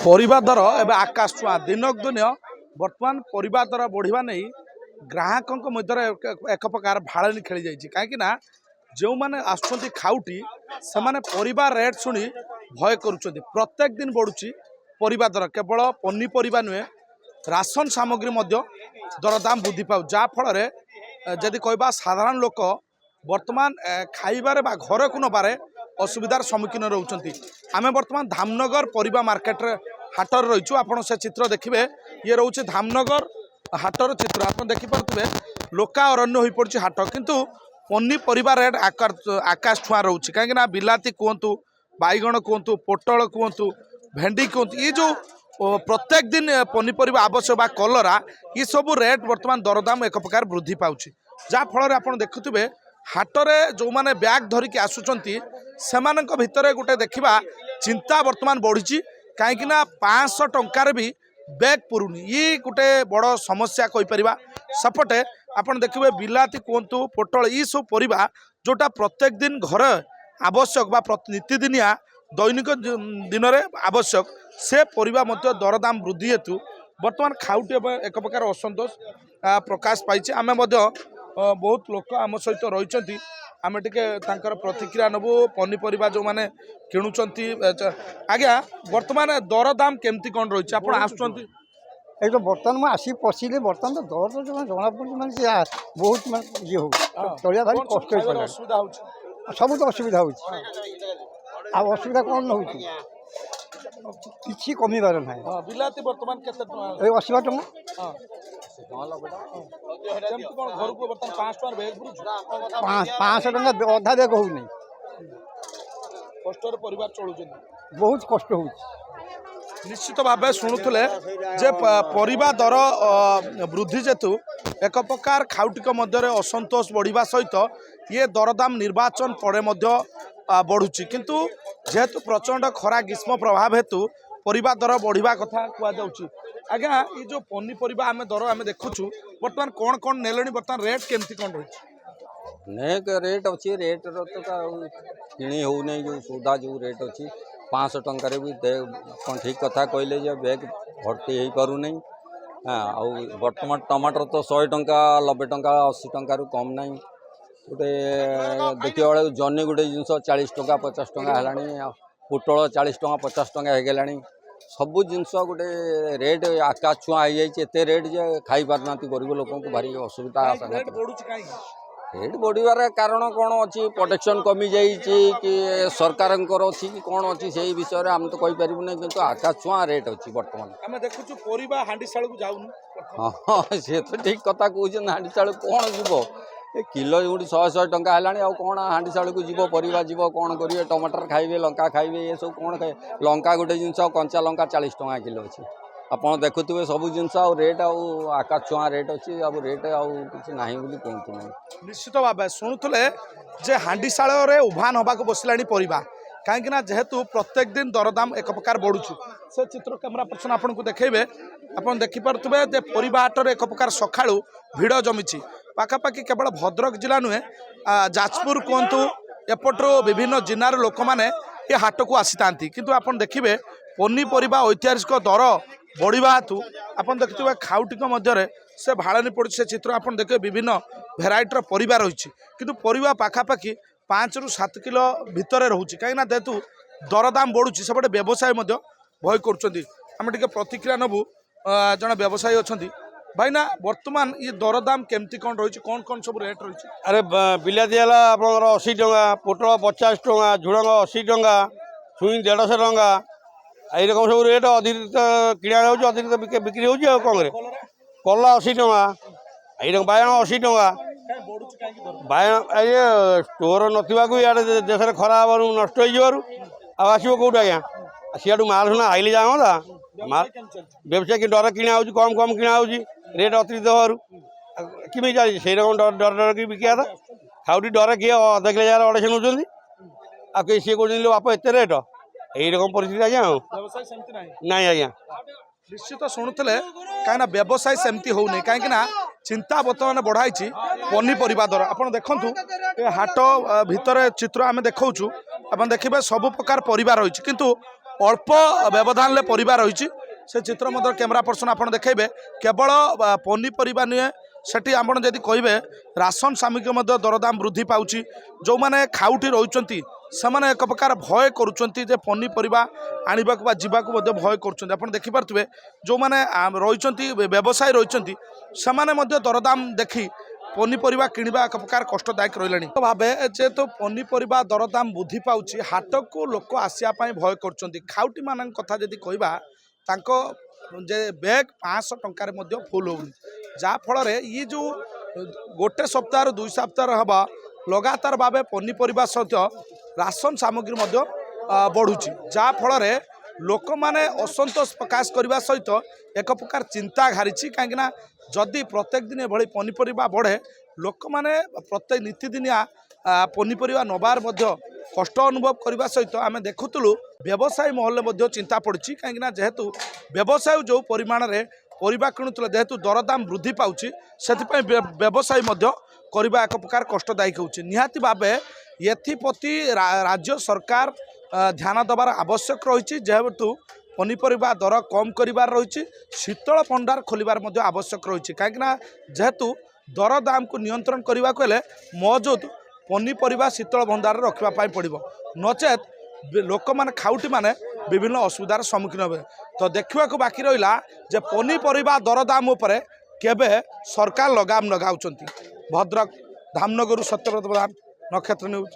परिबा दर एवं आकाश छुआ दिनक दिन बर्तमान परिबा दर बढ़िया नहीं ग्राहकों मध्य एक प्रकार भाड़नी खेली जाइए कहीं जो मैंने आसुँच खाउटी से माने परिबा रेट शुणी भय करुँच प्रत्येक दिन बढ़ुची परिबा दर केवल पनीपरिया नुहे राशन सामग्री दरदाम वृद्धि पाऊ जहाँफल जदि कहबा साधारण लोक वर्तमान खाइबारे बा घर को नबारे असुविधार सम्मुखीन रोचंती आमे वर्तमान धामनगर परिबा मार्केट हाटर रहीचु आपण से चित्र देखिबे ये रोचे धामनगर हाटर चित्र आपण देखि परतबे लोका अरण्य होई पड़छि हाट किंतु पनीपरिबा रेट आकाश छुआ रोचे कहीं बिलाती कहतु बैगण कहतु पोटल कहतु भेंडी कहतु ये जो प्रत्येक दिन पनीपरिबा आवश्यक बा कलरा ये सब रेट वर्तमान दरदाम एक प्रकार वृद्धि पाउछि जहाँफल आपड़ देखुवे हाटरे जो मैंने बैग धरिकी आसुचंती सेमानक भितरे गोटे देखा चिंता वर्तमान बढ़ी कहीं 500 टंकार भी बैग पुरुनी ये गोटे बड़ समस्या कहीपर सेपटे आपड़ देखिए बिलाती कहतु पोटल ये सब परिबा जोटा प्रत्येक दिन घर आवश्यक बा नीतिदिनिया दैनिक दिन में आवश्यक से परिबा मध्य दरदाम वृद्धि हेतु वर्तमान खाउटी एक प्रकार असंतोष प्रकाश पाई आम बहुत लोक आम सहित रही आम टे प्रतिक्रिया नबू पनीपरिया जो मैंने किणुंट आज्ञा वर्तमान दरदाम केमती कौन रही आप ये तो बर्तमान मैं आसी पशिले बर्तमान तो दर तो जो जना पड़ी माने बहुत माने ये हो चलिया भारी कष्ट असुविधा हो सब तो असुविधा हो असुविधा कौन हो किसी कमिबार ना बिलाती वर्तमान केते 80 टଙ୍କା घर को बर्तमान 5 टଙ୍କା बैग पुरुछ 500 टଙ୍କା अधा बैग हो नहीं कष्ट परिवार चलुछन बहुत कष्ट हो निश्चित भाव शुणुले जे परिबा दर वृद्धि जेतु एक प्रकार खाउटिक मध्य असंतोष बढ़िया सहित ये दरदाम निर्वाचन पड़े बढ़ुची किंतु जेहेतु प्रचंड खरा ग्रीष्म प्रभाव हेतु परिबा दर बढ़िया कथा कहुच्छी आज्ञा ये जो पनीपरिया आम दर आम देखुचु बर्तमान कौन कौन नेले बर्तमान रेट केमती कौन रही नेक रेट अच्छी रेट तो कि हो नहीं जो सौदा जो रेट अच्छी 500 टंकार भी ठीक कथा कहले जे बैग भर्ती हो पार नहीं हाँ बर्तमान टमाटर तो 100 टंका 90 टंका 80 टंकार कम नहीं गोटे देखिए बेले जन्नी गोटे जिनस 40 टंका 50 टंका है पोटल 40 टंका 50 टंका हो गलानी सबू जिनस गोटे रेट आकाश छुआ हो जाए रेट जे खाई पारना गरीब लोक भारी असुविधा रेट बढ़िबार कारण कौन अच्छी प्रोटेक्शन कमी जाइए कि सरकार अच्छी कि कौन अच्छी से विषय में आम तो कहीपर कि आकाश छुआ रेट अच्छी बर्तमान हाँ सी तो ठीक कथा कहते हांडीशाल कौन जीव किलो जो 100 टंका है कौन हांडीशाल को जीव परिवा जीव कौन करेंगे टमाटर खाइबे लंका खाइबे ये सब कौन खाए लंका गोटे जिनस कंचा लंका 40 टंका किलो अच्छी आपड़ देखुए सब जिनस रेट आकाश छुआ रेट अच्छी अब रेट कि ना कहतु ना निश्चित भाव शुणुले जे हांडीशाल उभान हवा बसला परिबा कहीं जेहेतु प्रत्येक दिन दरदाम एक प्रकार बढ़ुची से चित्र कैमेरा पर्सन आपको देखेबे आप देखिपे जे परिबा हाटर एक प्रकार सका भिड़ जमी पाखापाखि केवल भद्रक जिला नुहे जाजपुर कहतु एपटू विभिन्न जिलार लोक मैंने ये हाट को आसी था किंतु आप देखिए पनीपरिया ऐतिहासिक दर बढ़िया हेतु आप देखिए खाउटिक मध्य से भाड़नी पड़ी से चित्र आप देखिए विभिन्न भेराइटर परिबा रही किंतु परिबा पाखापाखि 5 ରୁ 7 किलो भितर रोचे कहीं जेहेतु दरदाम बढ़ुची सेपटे व्यवसाय भय कर प्रतिक्रिया नबू जड़े व्यवसायी अच्छा भाई ना वर्तमान ये दरदाम केमती कौन रही कौन सब रेट रही अरे बिलाती है आप 80 टंका पोटल 50 टंका झुड़ंग 80 टंका छुई 150 टंका ये रकम सब रेट अतिरिक्त किणा अतिरिक्त बिक्री हो कौन कला 80 टंका ये बैगण 80 टंका बैगण ये स्टोर नाकू देश में खरा नष्ट हो आसो कौट आज्ञा सीआडू माल सुना आइले जाता माल व्यवसाय कि डर किणा कम कम किणा रेट अतिरिक्त हबारू किमी चलिए से रकम डर डर कि बिका था खाउटी डर किए अधा किलो जगह 250 नौकरी आ कहीं सी कहते बाप एत रेट यही रकम परिस्थिति आज्ञा ना आज्ञा निश्चित शुणुले कहीं व्यवसाय सेमती होनी कहीं चिंता बर्तमान बढ़ाई पनीपरिया दर आप देखु हाट भितर चित्र आम देखा आप देखिए सब प्रकार परिवार रही किंतु अल्प व्यवधान परिबा रही से चित्र मध्य कैमरा पर्सन आप देखेबे केवल पनीपरिया नुहे सेठी आपण जदि कहे राशन सामग्री मध्य दरदाम वृद्धि पाउची जो माने खाउटी रही सेमाने एक प्रकार भय करुँच पनीपरिया आनिबाक बा जीवाक मध्य भय करुँच आप देखिपे जो मैंने रही व्यवसायी रही सेमाने मध्य दरदाम देखी पनीपरिया किणवा एक प्रकार कष्टदायक रही भावे जेहेतु पनीपरिया दरदाम वृद्धि पाउची हाट को लोक आसापी भय कर खाउटी मान कथा जदि कहवा जे बैग 500 टंकार मध्य फुल होनी जाफल ये जो गोटे सप्ताह 2 सप्ताह हम लगातार भाव पनीपरिया सहित राशन सामग्री मध्य बढ़ुची जाफल लोक मैंने असंतोष प्रकाश करने सहित एक प्रकार चिंता घारी कहीं जदि प्रत्येक दिन एभली पनीपरिया बढ़े लोक मैंने प्रत्येक नीतिदिनिया पनीपरिया नबार मध्य कष्ट अनुभव करने सहित आम देखुलु व्यवसायी महल में चिंता पड़ी कहीं जेहेतु व्यवसायी जो परिमाण में परिबा किणुले जेहेतु दरदाम वृद्धि पाउची से व्यवसायी करवा एक प्रकार कष्टदायक होची निहाती भावे एथिप्रति राज्य सरकार ध्यान देवार आवश्यक रही जेहेतु पनीपरिया दर कम कर रही शीतल भंडार खोलिबार मध्य आवश्यक रही कहीं जेहेतु दरदाम को नियंत्रण करने को मौजूद पनीपरिया शीतल भंडार रखापी पड़ो नचेत लोक मैंने खाउटी मैंने विभिन्न असुविधार सम्मुखीन हे तो देखा बाकी रहा जे पनीपरिया दरदाम उपरे केबे सरकार लगाम लगाउछंती। भद्रक धामनगर सत्यव्रत प्रधान, नक्षत्र न्यूज।